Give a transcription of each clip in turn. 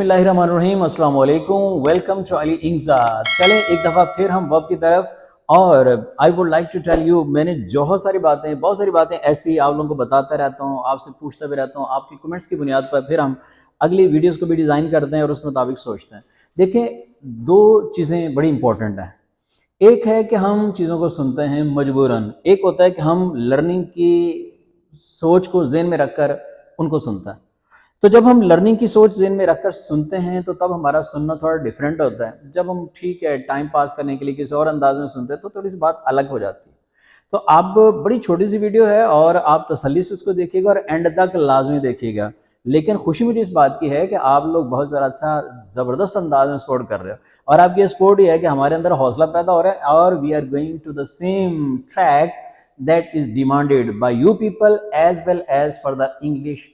बिस्मिल्लाहिर्रहमानिर्रहीम, अस्सलाम वालेकुम, वेलकम टू अली इंजाद। चलें एक दफ़ा फिर हम वर्ब की तरफ। और I would like to tell you, मैंने बहुत सारी बातें ऐसी आप लोगों को बताता रहता हूँ, आपसे पूछता भी रहता हूँ, आपकी कमेंट्स की बुनियाद पर फिर हम अगली वीडियोस को भी डिज़ाइन करते हैं और उसके मुताबिक सोचते हैं। देखें, दो चीज़ें बड़ी इंपॉर्टेंट हैं। एक है कि हम चीज़ों को सुनते हैं मजबूरन, एक होता है कि हम लर्निंग की सोच को ज़हन में रखकर उनको सुनता है। तो जब हम लर्निंग की सोच ज़हन में रखकर सुनते हैं तो तब हमारा सुनना थोड़ा डिफरेंट होता है। जब हम ठीक है टाइम पास करने के लिए किसी और अंदाज में सुनते हैं तो थोड़ी सी बात अलग हो जाती है। तो आप, बड़ी छोटी सी वीडियो है और आप तसल्ली से उसको देखिएगा और एंड तक लाजमी देखिएगा। लेकिन खुशी मुझे इस बात की है कि आप लोग बहुत ज़रा अच्छा ज़बरदस्त अंदाज में सपोर्ट कर रहे हो, और आपकी सपोर्ट ये है कि हमारे अंदर हौसला पैदा हो रहा है और we are going to the same track that is demanded by you people as well as for the English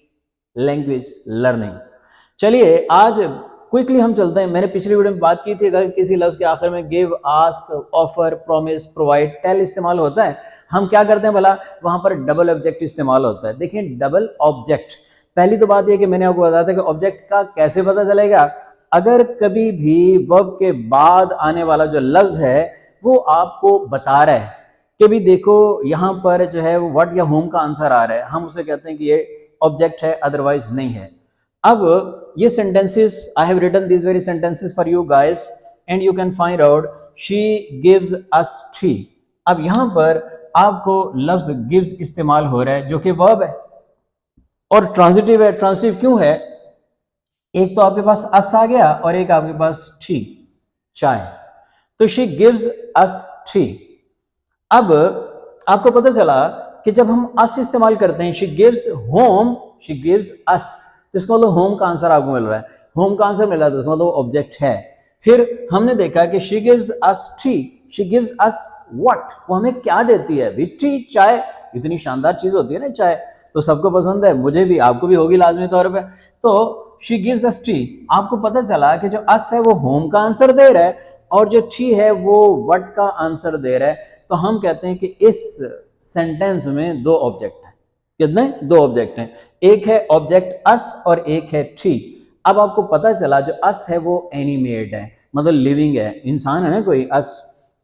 language learning. चलिए आज क्विकली हम चलते हैं। मैंने पिछली वीडियो में बात की थी, अगर किसी लफ्ज़ के आखिर में give, ask, offer, promise, provide, tell इस्तेमाल होता है, हम क्या करते हैं भला, वहां पर डबल ऑब्जेक्ट इस्तेमाल होता है। देखिए डबल ऑब्जेक्ट, पहली तो बात यह कि मैंने आपको बताया था कि ऑब्जेक्ट का कैसे पता चलेगा। अगर कभी भी वर्ब के बाद आने वाला जो लफ्ज़ है वो आपको बता रहा है कि भी देखो यहाँ पर जो है वो व्हाट या होम का आंसर आ रहा है, हम उसे कहते हैं कि ये ऑब्जेक्ट है, अदरवाइज नहीं है। अब ये sentences, I have written this very sentences for you guys and you can find out. She gives us tea. अब यहां पर आपको लफ्ज गिव्स इस्तेमाल हो रहा है जो कि वर्ब है और ट्रांजिटिव है। ट्रांजिटिव क्यों है? एक तो आपके पास अस आ गया और एक आपके पास टी, चाय। तो शी गिव्स अस टी। अब आपको पता चला कि जब हम अस इस्तेमाल करते हैं, she gives home, she gives अस, तो इसका मतलब होम का आंसर आपको मिल रहा है। होम का आंसर मिल रहा है तो इसका मतलब ऑब्जेक्ट है। फिर हमने देखा कि she gives us T, she gives us what, वो हमें क्या देती है? भी टी, चाय। इतनी शानदार चीज होती है ना चाय, तो सबको पसंद है, मुझे भी, आपको भी होगी लाजमी तौर पर। तो शी गिव्स अस टी, आपको पता चला कि जो अस है वो होम का आंसर दे रहा है और जो टी है वो व्हाट का आंसर दे रहा है। तो हम कहते हैं कि इस सेंटेंस में दो ऑब्जेक्ट हैं। कितने? दो ऑब्जेक्ट हैं। एक है ऑब्जेक्ट अस और एक है टी। अब आपको पता चला जो अस है वो एनिमेट है, मतलब लिविंग है, इंसान है ना कोई अस,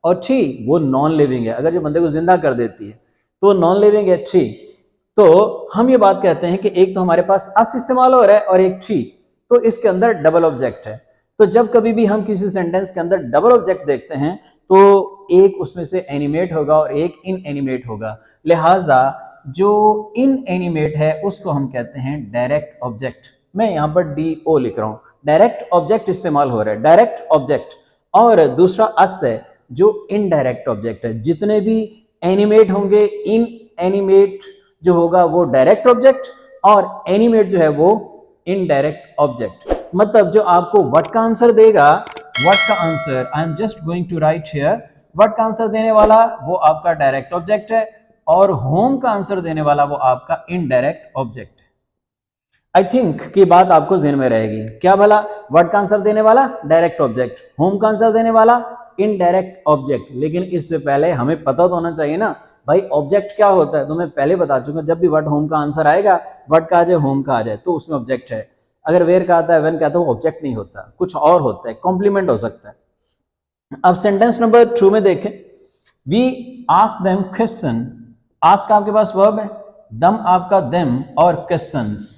और टी वो नॉन लिविंग है, अगर जो बंदे को जिंदा कर देती है तो नॉन लिविंग है टी। तो हम ये बात कहते हैं कि एक तो हमारे पास अस इस्तेमाल हो रहा है और एक टी, तो इसके अंदर डबल ऑब्जेक्ट है। तो जब कभी भी हम किसी सेंटेंस के अंदर डबल ऑब्जेक्ट देखते हैं तो एक उसमें से एनिमेट होगा और एक इन एनिमेट होगा। लिहाजा जो इन एनिमेट है उसको हम कहते हैं डायरेक्ट ऑब्जेक्ट। मैं यहां पर DO लिख रहा हूं, डायरेक्ट ऑब्जेक्ट इस्तेमाल हो रहा है, डायरेक्ट ऑब्जेक्ट। और दूसरा अस है जो इनडायरेक्ट ऑब्जेक्ट है। जितने भी एनिमेट होंगे, इन एनिमेट जो होगा वो डायरेक्ट ऑब्जेक्ट और एनिमेट जो है वो इनडायरेक्ट ऑब्जेक्ट। मतलब जो आपको व्हाट का आंसर देगा, व्हाट का answer, I am just going to write here, what का आंसर देने वाला वो आपका डायरेक्ट ऑब्जेक्ट है और होम का आंसर देने वाला वो आपका इनडायरेक्ट ऑब्जेक्ट है। आई थिंक की बात आपको ज़हन में रहेगी। क्या भला? व्हाट का आंसर देने वाला डायरेक्ट ऑब्जेक्ट, होम का आंसर देने वाला इनडायरेक्ट ऑब्जेक्ट। लेकिन इससे पहले हमें पता तो होना चाहिए ना भाई ऑब्जेक्ट क्या होता है। तो मैं पहले बता चुका, जब भी व्हाट होम का आंसर आएगा, व्हाट का आ जाए, होम का आ जाए, तो उसमें ऑब्जेक्ट है। अगर वेयर का आता है, व्हेन का आता है, वो ऑब्जेक्ट नहीं होता, कुछ और होता है, कॉम्प्लीमेंट हो सकता है। अब सेंटेंस नंबर 2 में देखें, we ask them question. Ask आपके पास वर्ब है, दम आपका देम और क्वेश्चंस।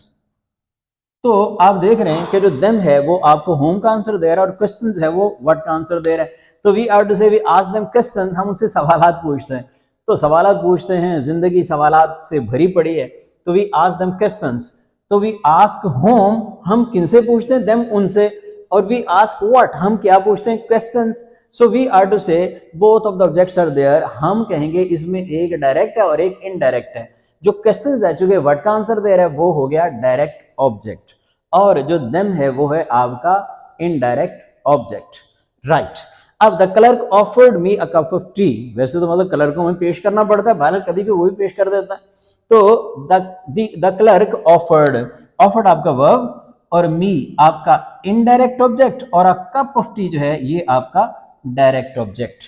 तो आप देख रहे हैं कि जो देम है वो आपको होम का आंसर दे रहा है और क्वेश्चंस है वो व्हाट का आंसर दे रहा है। तो वी आर टू से वी आस्क देम क्वेश्चंस, हम उससे सवालात पूछते हैं। तो सवालात पूछते हैं, जिंदगी सवालात से भरी पड़ी है, तो वी आस्क देम क्वेश्चंस। तो वी आस्क होम, हम किनसे पूछते हैं? देम, उनसे। और वी आस्क व्हाट, हम क्या पूछते हैं? Questions. So we are to say both of the objects are there. हम कहेंगे इसमें एक डायरेक्ट है और एक इनडायरेक्ट है। जो क्वेश्चंस है, चूंकि व्हाट का आंसर दे रहा है, वो हो गया डायरेक्ट ऑब्जेक्ट और जो देम है वो है आपका इनडायरेक्ट ऑब्जेक्ट। राइट। अब the clerk offered me a cup of T. वैसे तो मतलब क्लर्क को हमें पेश करना पड़ता है, बालक कभी वो भी पेश कर देता है। तो द क्लर्क ऑफर्ड, ऑफर्ड आपका वर्ब और मी आपका इनडायरेक्ट ऑब्जेक्ट और अ कप ऑफ टी जो है ये आपका डायरेक्ट ऑब्जेक्ट।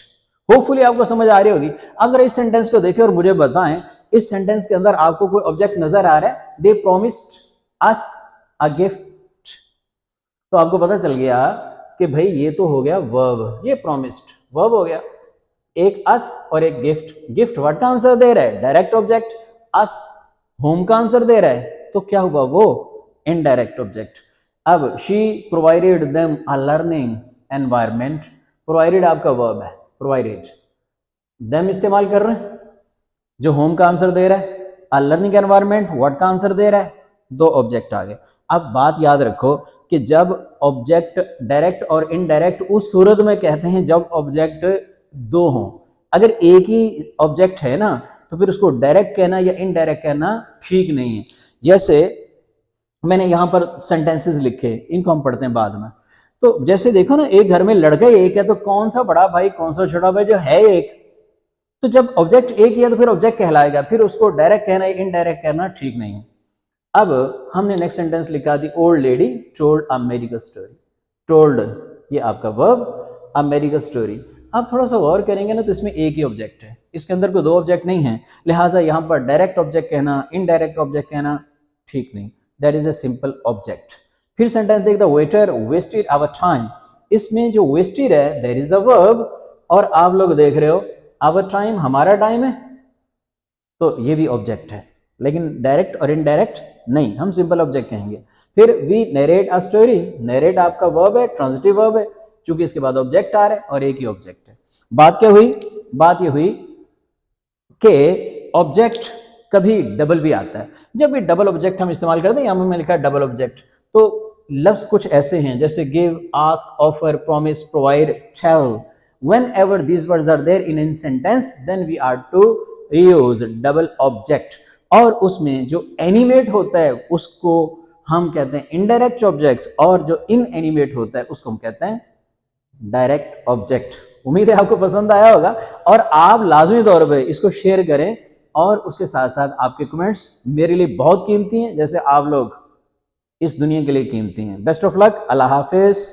होपफुली आपको समझ आ रही होगी। अब जरा इस सेंटेंस को देखिए और मुझे बताएं, इस सेंटेंस के अंदर आपको कोई ऑब्जेक्ट नजर आ रहा है? दे प्रॉमिस्ड अस अ गिफ्ट। तो आपको पता चल गया कि भाई ये तो हो गया वर्ब, ये प्रॉमिस्ड वर्ब हो गया। एक अस और एक गिफ्ट। गिफ्ट व्हाट का आंसर दे रहा है? Direct object. अस होम का आंसर दे रहा है, तो क्या हुआ? वो इनडायरेक्ट ऑब्जेक्ट। अब she provided them a learning environment. Provided आपका वर्ब है, प्रोवाइडेड। देम इस्तेमाल कर रहे हैं, जो होम का आंसर दे रहा है। अ लर्निंग एनवायरमेंट व्हाट का आंसर दे रहा है? दो ऑब्जेक्ट आ गए। अब बात याद रखो कि जब ऑब्जेक्ट डायरेक्ट और इनडायरेक्ट उस सूरत में कहते हैं जब ऑब्जेक्ट दो हों। अगर एक ही ऑब्जेक्ट है ना, तो फिर उसको डायरेक्ट कहना या इनडायरेक्ट कहना ठीक नहीं है। जैसे मैंने यहां पर सेंटेंसेस लिखे, इनको हम पढ़ते हैं बाद में। तो जैसे देखो ना, एक घर में लड़का एक है, तो कौन सा बड़ा भाई कौन सा छोटा भाई? जो है एक। तो जब ऑब्जेक्ट एक ही है तो फिर ऑब्जेक्ट कहलाएगा, फिर उसको डायरेक्ट कहना या इनडायरेक्ट कहना ठीक नहीं है। अब हमने नेक्स्ट सेंटेंस लिखा, the old lady told a medical story. Told ये आपका वर्ब, अ मेडिकल स्टोरी। आप थोड़ा सा गौर करेंगे ना, तो इसमें एक ही ऑब्जेक्ट है, इसके अंदर कोई दो ऑब्जेक्ट नहीं है, लिहाजा यहां पर डायरेक्ट ऑब्जेक्ट कहना इनडायरेक्ट ऑब्जेक्ट कहना ठीक नहीं। That is a simple object. फिर सेंटेंस देख, the waiter wasted our time. इसमें जो वेस्टेड है देयर इज अ वर्ब, और आप लोग देख रहे हो आवर टाइम हमारा टाइम है, तो ये भी ऑब्जेक्ट है, लेकिन डायरेक्ट और इनडायरेक्ट नहीं, हम सिंपल ऑब्जेक्ट कहेंगे। फिर we narrate a story. Narrate आपका वर्ब है, ट्रांजिटिव वर्ब है, क्योंकि इसके बाद ऑब्जेक्ट आ रहा है और एक ही ऑब्जेक्ट है। बात क्या हुई? बात ये हुई कि ऑब्जेक्ट कभी डबल भी आता है। जब भी डबल ऑब्जेक्ट हम इस्तेमाल करते हैं, यहां में लिखा है डबल ऑब्जेक्ट, तो लफ्ज कुछ ऐसे हैं जैसे give, ask, offer, promise, provide, tell. whenever these words are there in sentence, then we are to use double object। और उसमें जो एनिमेट होता है उसको हम कहते हैं इनडायरेक्ट ऑब्जेक्ट, और जो इन एनिमेट होता है उसको हम कहते हैं डायरेक्ट ऑब्जेक्ट। उम्मीद है आपको पसंद आया होगा, और आप लाजमी तौर पे इसको शेयर करें, और उसके साथ साथ आपके कमेंट्स मेरे लिए बहुत कीमती हैं, जैसे आप लोग इस दुनिया के लिए कीमती हैं। Best of luck, Allah Hafiz.